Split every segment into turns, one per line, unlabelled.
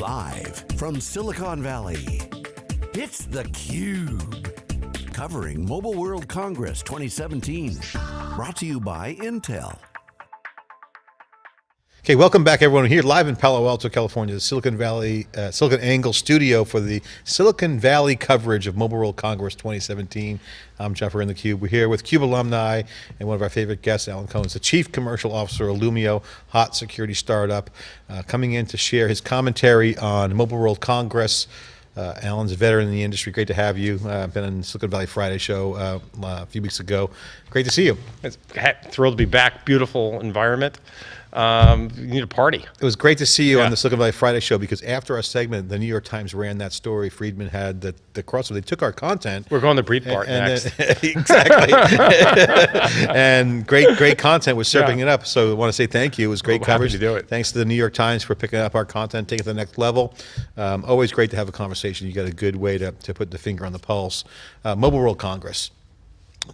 Live from Silicon Valley, it's theCUBE. Covering Mobile World Congress 2017. Brought to you by Intel.
Okay, welcome back everyone. We're here live in Palo Alto, California, the Silicon Angle studio for the Silicon Valley coverage of Mobile World Congress 2017. I'm Jeff, we're in theCUBE. We're here with CUBE alumni and one of our favorite guests, Alan Cohen's the Chief Commercial Officer of Lumio, hot security startup, coming in to share his commentary on Mobile World Congress. Alan's a veteran in the industry. Great to have you. Been on Silicon Valley Friday show a few weeks ago. Great to see you.
It's thrilled to be back. Beautiful environment. You need a party.
It was great to see you on the Silicon Valley Friday show because after our segment, the New York Times ran that story. Friedman had the crossover. They took our content.
We're going to Breitbart next.
Exactly. And great content was serving it up. So I want to say thank you. It was great coverage.
Happy to do it.
Thanks to the New York Times for picking up our content, taking it to the next level. Always great to have a conversation. You got a good way to put the finger on the pulse. Mobile World Congress.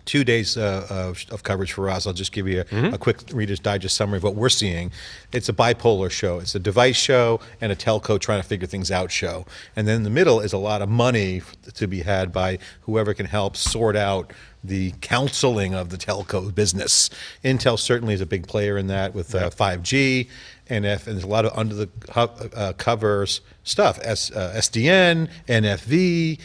2 days of coverage for us. I'll just give you a quick Reader's Digest summary of what we're seeing. It's a bipolar show. It's a device show and a telco trying to figure things out show. And then in the middle is a lot of money to be had by whoever can help sort out the counseling of the telco business. Intel certainly is a big player in that with 5G, and there's a lot of under the covers stuff, SDN, NFV,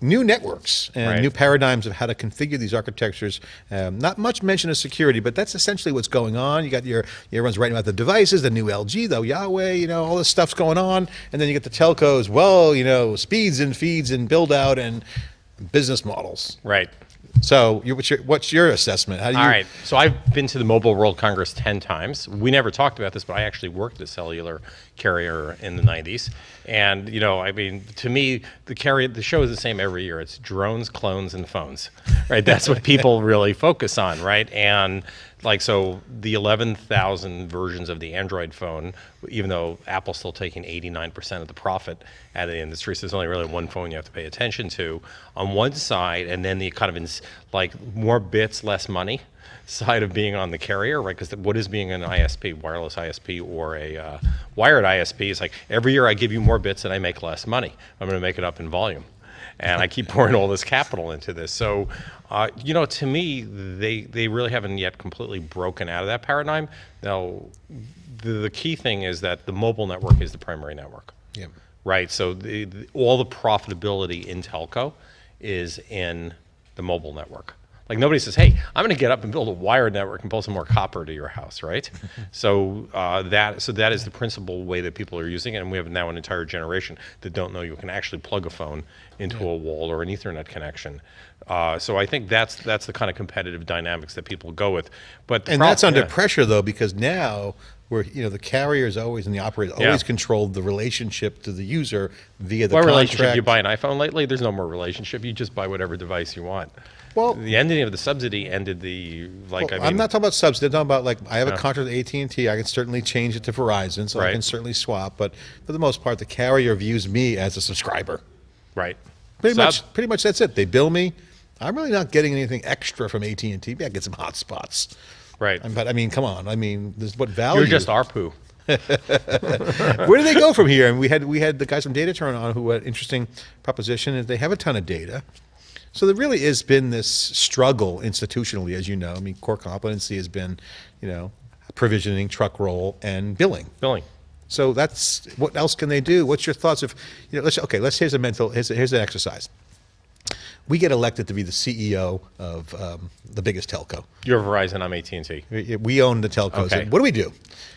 new networks and new paradigms of how to configure these architectures. Not much mention of security, but that's essentially what's going on. You got everyone's writing about the devices, the new LG, the Huawei, all this stuff's going on. And then you get the telcos, speeds and feeds and build out and business models.
Right.
So what's your assessment? How do you?
All right. So I've been to the Mobile World Congress 10 times. We never talked about this, but I actually worked at a cellular carrier in the 90s. And, to me, the show is the same every year. It's drones, clones, and phones, right? That's what people really focus on, right? And so the 11,000 versions of the Android phone, even though Apple's still taking 89% of the profit out of the industry, so there's only really one phone you have to pay attention to on one side, and then the kind of more bits, less money side of being on the carrier, right? Because what is being an ISP, wireless ISP or a wired ISP, is like every year I give you more bits and I make less money. I'm going to make it up in volume. And I keep pouring all this capital into this. So, to me, they really haven't yet completely broken out of that paradigm. Now, the key thing is that the mobile network is the primary network.
Yeah.
Right? So all the profitability in telco is in the mobile network. Like nobody says, hey, I'm going to get up and build a wired network and pull some more copper to your house, right? So that is the principal way that people are using it, and we have now an entire generation that don't know you can actually plug a phone into a wall or an Ethernet connection. So I think that's the kind of competitive dynamics that people go with. And
that's under pressure though, because now the carriers always and the operators always control the relationship to the user via the contract.
What relationship? You buy an iPhone lately? There's no more relationship. You just buy whatever device you want. Well, the ending of the subsidy ended I'm
not talking about subsidy. I'm talking about I have a contract with AT&T. I can certainly change it to Verizon, so I can certainly swap. But for the most part, the carrier views me as a subscriber.
Right.
Pretty much that's it. They bill me. I'm really not getting anything extra from AT&T. Maybe I get some hotspots.
Right.
But come on. There's what value?
You're just ARPU.
Where do they go from here? And we had the guys from Data Turn on who had an interesting proposition. Is they have a ton of data. So there really has been this struggle institutionally, as you know. Core competency has been, provisioning, truck roll, and billing. So that's what else can they do? What's your thoughts of, here's an exercise. We get elected to be the CEO of the biggest telco.
You're Verizon, I'm AT&T.
We own the telcos.
Okay.
What do?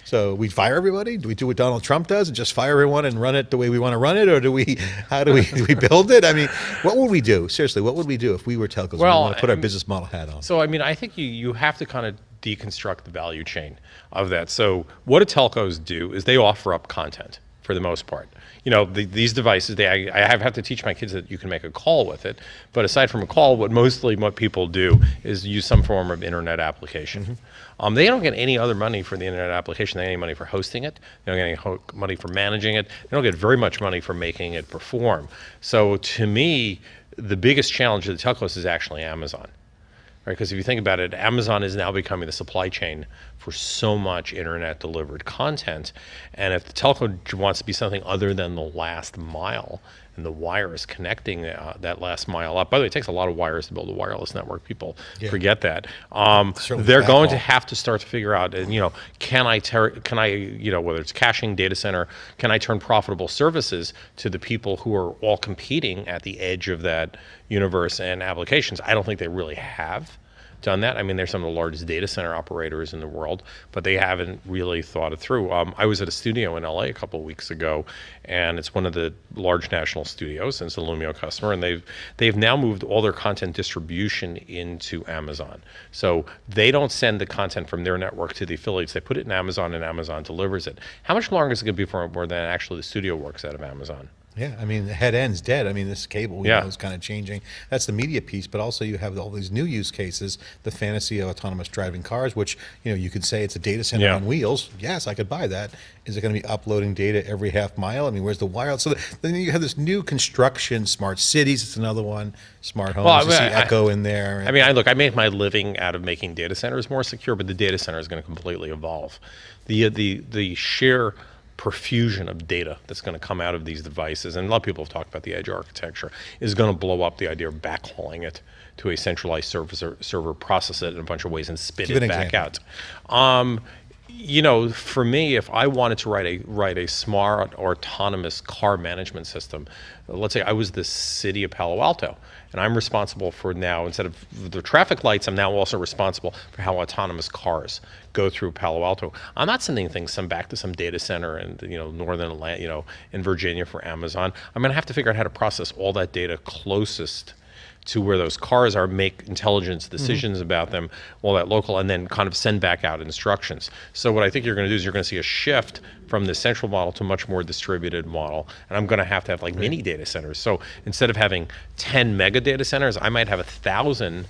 So we fire everybody? Do we do what Donald Trump does and just fire everyone and run it the way we want to run it? Or do we build it? What would we do? Seriously, what would we do if we were telcos?
Well,
we want to put our business model hat on.
So, I think you have to kind of deconstruct the value chain of that. So what do telcos do is they offer up content for the most part. These devices, I have to teach my kids that you can make a call with it. But aside from a call, what people do is use some form of internet application. They don't get any other money for the internet application. They don't get any money for hosting it. They don't get any money for managing it. They don't get very much money for making it perform. So to me, the biggest challenge of the telcos is actually Amazon. Right? Because if you think about it, Amazon is now becoming the supply chain for so much internet delivered content. And if the telco wants to be something other than the last mile, and the wires connecting that last mile up. By the way, it takes a lot of wires to build a wireless network. People forget that. They're going to have to start to figure out, can I, whether it's caching, data center, can I turn profitable services to the people who are all competing at the edge of that universe and applications? I don't think they really have done that. I mean, they're some of the largest data center operators in the world, but they haven't really thought it through. I was at a studio in LA a couple of weeks ago, and it's one of the large national studios, and it's a Lumio customer, and they've now moved all their content distribution into Amazon. So they don't send the content from their network to the affiliates. They put it in Amazon, and Amazon delivers it. How much longer is it going to be for more than actually the studio works out of Amazon?
Yeah, I mean, the head end's dead. I mean, this cable, you know, is kind of changing. That's the media piece, but also you have all these new use cases, the fantasy of autonomous driving cars, which, you could say it's a data center on wheels. Yes, I could buy that. Is it going to be uploading data every half mile? I mean, where's the wire? So then you have this new construction, smart cities, it's another one, smart homes, you see Echo in there.
I mean, I made my living out of making data centers more secure, but the data center is going to completely evolve. The sheer profusion of data that's going to come out of these devices, and a lot of people have talked about the edge architecture, is going to blow up the idea of backhauling it to a centralized server, process it in a bunch of ways, and spit it back out. For me, if I wanted to write a smart autonomous car management system, let's say I was the city of Palo Alto, and I'm responsible for now, instead of the traffic lights, I'm now also responsible for how autonomous cars go through Palo Alto. I'm not sending things back to some data center in northern Atlanta, in Virginia for Amazon. I'm going to have to figure out how to process all that data closest to where those cars are, make intelligence decisions about them, all that local, and then kind of send back out instructions. So what I think you're going to do is you're going to see a shift from the central model to a much more distributed model. And I'm going to have like mini data centers. So instead of having 10 mega data centers, I might have 1,000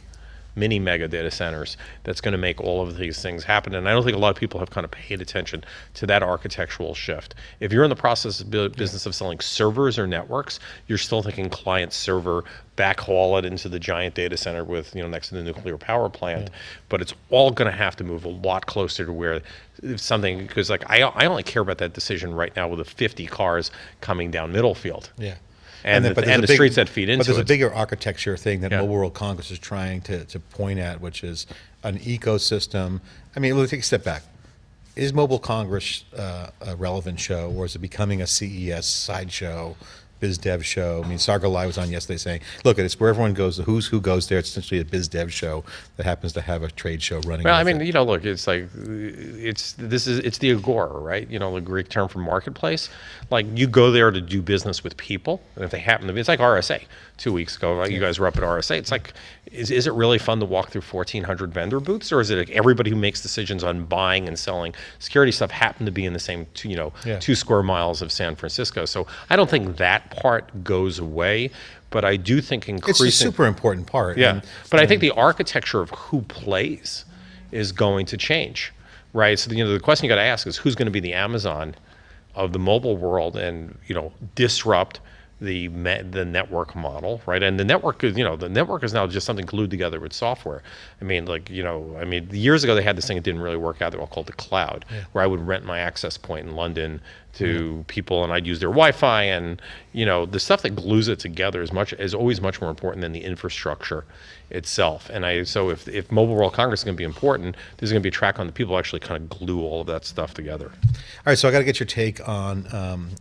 mini mega data centers that's going to make all of these things happen. And I don't think a lot of people have kind of paid attention to that architectural shift. If you're in the business of selling servers or networks, you're still thinking client server, backhaul it into the giant data center with, next to the nuclear power plant. But it's all going to have to move a lot closer to where something, because I only care about that decision right now with the 50 cars coming down Middlefield.
Yeah.
And the streets that feed into it.
But there's a bigger architecture thing that Mobile World Congress is trying to point at, which is an ecosystem. I mean, let's take a step back. Is Mobile Congress a relevant show, or is it becoming a CES sideshow, biz dev show? I mean, Sargo Live was on yesterday saying, look, it's where everyone goes, the who's who goes there. It's essentially a biz dev show that happens to have a trade show running.
Well, I mean, look, it's like, it's the agora, right? The Greek term for marketplace. Like, you go there to do business with people, and if they happen to be, it's like RSA 2 weeks ago, right? You guys were up at RSA. It's like, is it really fun to walk through 1,400 vendor booths, or is it like everybody who makes decisions on buying and selling security stuff happen to be in the same 2 square miles of San Francisco? So I don't think that part goes away, but I do think increasing.
It's a super important part.
Yeah, but I think the architecture of who plays is going to change, right? So the question you got to ask is, who's going to be the Amazon of the mobile world, and disrupt the network model, right? And the network is, the network is now just something glued together with software. I mean, years ago they had this thing that didn't really work out. They all called the cloud, where I would rent my access point in London to people, and I'd use their Wi-Fi, and the stuff that glues it together is always much more important than the infrastructure itself. And so if Mobile World Congress is going to be important, there's going to be a track on the people who actually kind of glue all of that stuff together.
All right, so I got to get your take on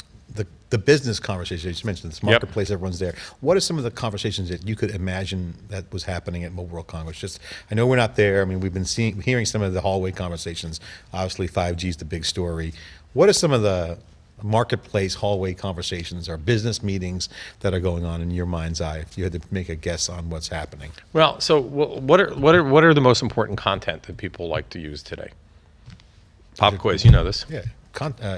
the business conversation. You just mentioned this marketplace, everyone's there. What are some of the conversations that you could imagine that was happening at Mobile World Congress? I know we're not there. I mean, we've been hearing some of the hallway conversations. Obviously, 5G is the big story. What are some of the marketplace hallway conversations or business meetings that are going on in your mind's eye, if you had to make a guess on what's happening?
Well, so what are the most important content that people like to use today? Pop quiz, you know this.
Yeah.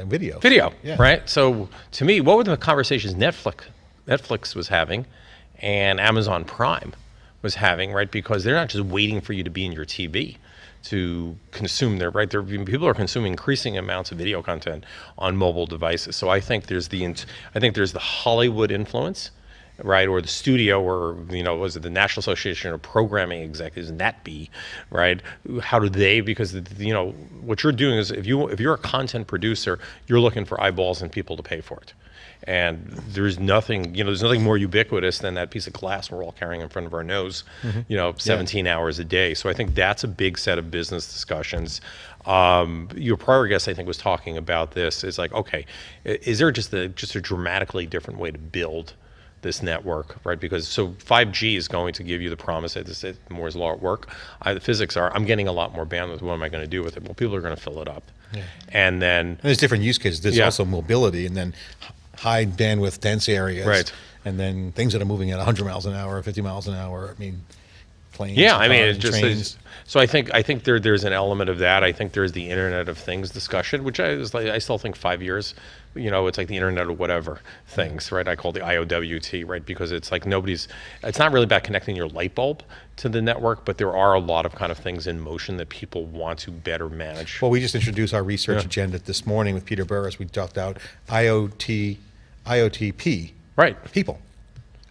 Video,
right? So to me, what were the conversations Netflix was having and Amazon Prime was having, right? Because they're not just waiting for you to be in your TV to consume people are consuming increasing amounts of video content on mobile devices. So I think there's the Hollywood influence, right? Or the studio, or was it the National Association of Programming Executives, NATB, right? How do they? Because what you're doing is if you're a content producer, you're looking for eyeballs and people to pay for it. And there's nothing more ubiquitous than that piece of glass we're all carrying in front of our nose, 17 hours a day. So I think that's a big set of business discussions. Your prior guest, I think, was talking about this. It's like, okay, is there just a dramatically different way to build this network, right? Because 5G is going to give you the promise that Moore's law at work. The physics are, I'm getting a lot more bandwidth. What am I going to do with it? Well, people are going to fill it up. Yeah. And
there's different use cases. There's also mobility, and then high bandwidth dense areas,
right?
And then things that are moving at 100 miles an hour, 50 miles an hour. I mean, planes.
Yeah, I mean, it
trains.
just so I think there's an element of that. I think there's the Internet of Things discussion, which I still think 5 years. It's like the Internet of whatever things, right? I call it the IOWT, right? Because it's like it's not really about connecting your light bulb to the network, but there are a lot of kind of things in motion that people want to better manage.
Well, we just introduced our research agenda this morning with Peter Burris. We talked about IoTP,
right?
People,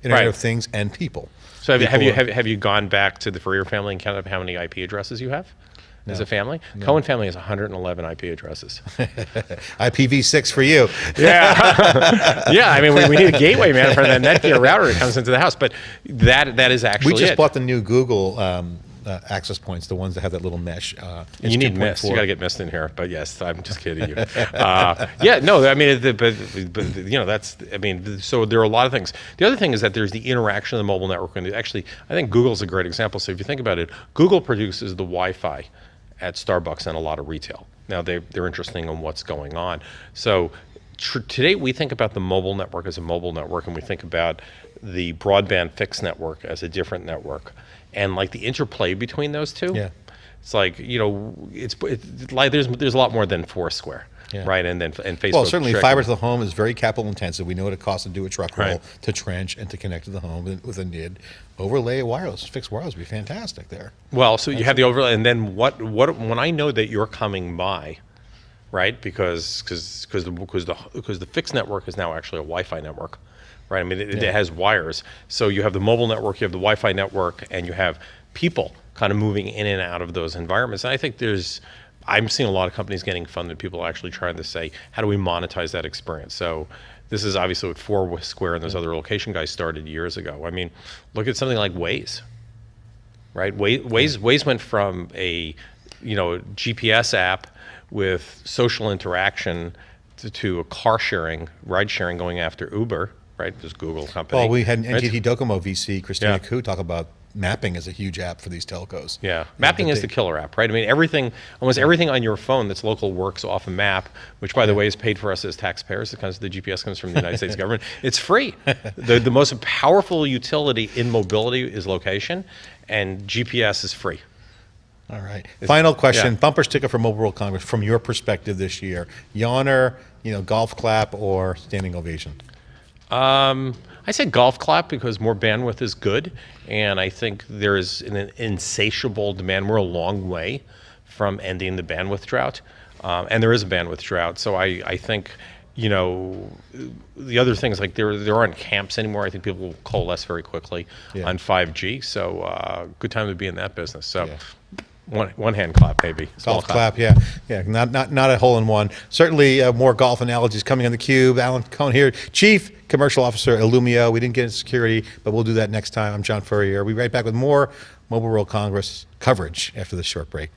Internet of Things and people.
So have you gone back to the Fourier family and counted up how many IP addresses you have? No. As a family? No. Cohen family has 111 IP addresses.
IPv6 for you.
Yeah. Yeah, I mean, we need a gateway, man, for that Netgear router that comes into the house. But that is actually
We just bought the new Google access points, the ones that have that little mesh.
You need Mist. You got to get Mist in here. But yes, I'm just kidding you. Yeah, no, I mean, that's, I mean, so there are a lot of things. The other thing is that there's the interaction of the mobile network. And actually, I think Google's a great example. So if you think about it, Google produces the Wi-Fi at Starbucks and a lot of retail. Now they're interested in what's going on. So today we think about the mobile network as a mobile network, and we think about the broadband fixed network as a different network, and like the interplay between those two. Yeah, it's like it's like there's a lot more than Foursquare. Yeah. Right, and Facebook.
Well, certainly fiber to the home is very capital intensive. We know what it costs to do a truck roll, to trench, and to connect to the home with a NID. Overlay wireless, fixed wireless would be fantastic there.
Well, so you have the overlay, and then what? When I know that you're coming by, right? Because the fixed network is now actually a Wi-Fi network, right? I mean, it has wires. So you have the mobile network, you have the Wi-Fi network, and you have people kind of moving in and out of those environments. And I think I'm seeing a lot of companies getting funded, people actually trying to say, how do we monetize that experience? So this is obviously what Foursquare and those other location guys started years ago. I mean, look at something like Waze, right? Waze went from a GPS app with social interaction to a car sharing, ride sharing going after Uber, right? This Google company.
Well, we had NTT Docomo VC, Christina Koo, talk about mapping is a huge app for these telcos.
Yeah, mapping is the killer app, right? I mean, almost everything on your phone that's local works off a map, which, by the way, is paid for us as taxpayers because the GPS comes from the United States government. It's free. The most powerful utility in mobility is location, and GPS is free.
All right. Final question: bumper sticker for Mobile World Congress from your perspective this year. Yawner, golf clap, or standing ovation?
I said golf clap because more bandwidth is good, and I think there is an insatiable demand. We're a long way from ending the bandwidth drought, and there is a bandwidth drought. So I think, the other things, like there aren't camps anymore. I think people will coalesce very quickly on 5G. So good time to be in that business. So. One hand clap, maybe.
Golf clap, yeah. Not a hole in one. Certainly more golf analogies coming on theCUBE. Alan Cohen here, Chief Commercial Officer, Illumio. We didn't get into security, but we'll do that next time. I'm John Furrier. We'll be right back with more Mobile World Congress coverage after this short break.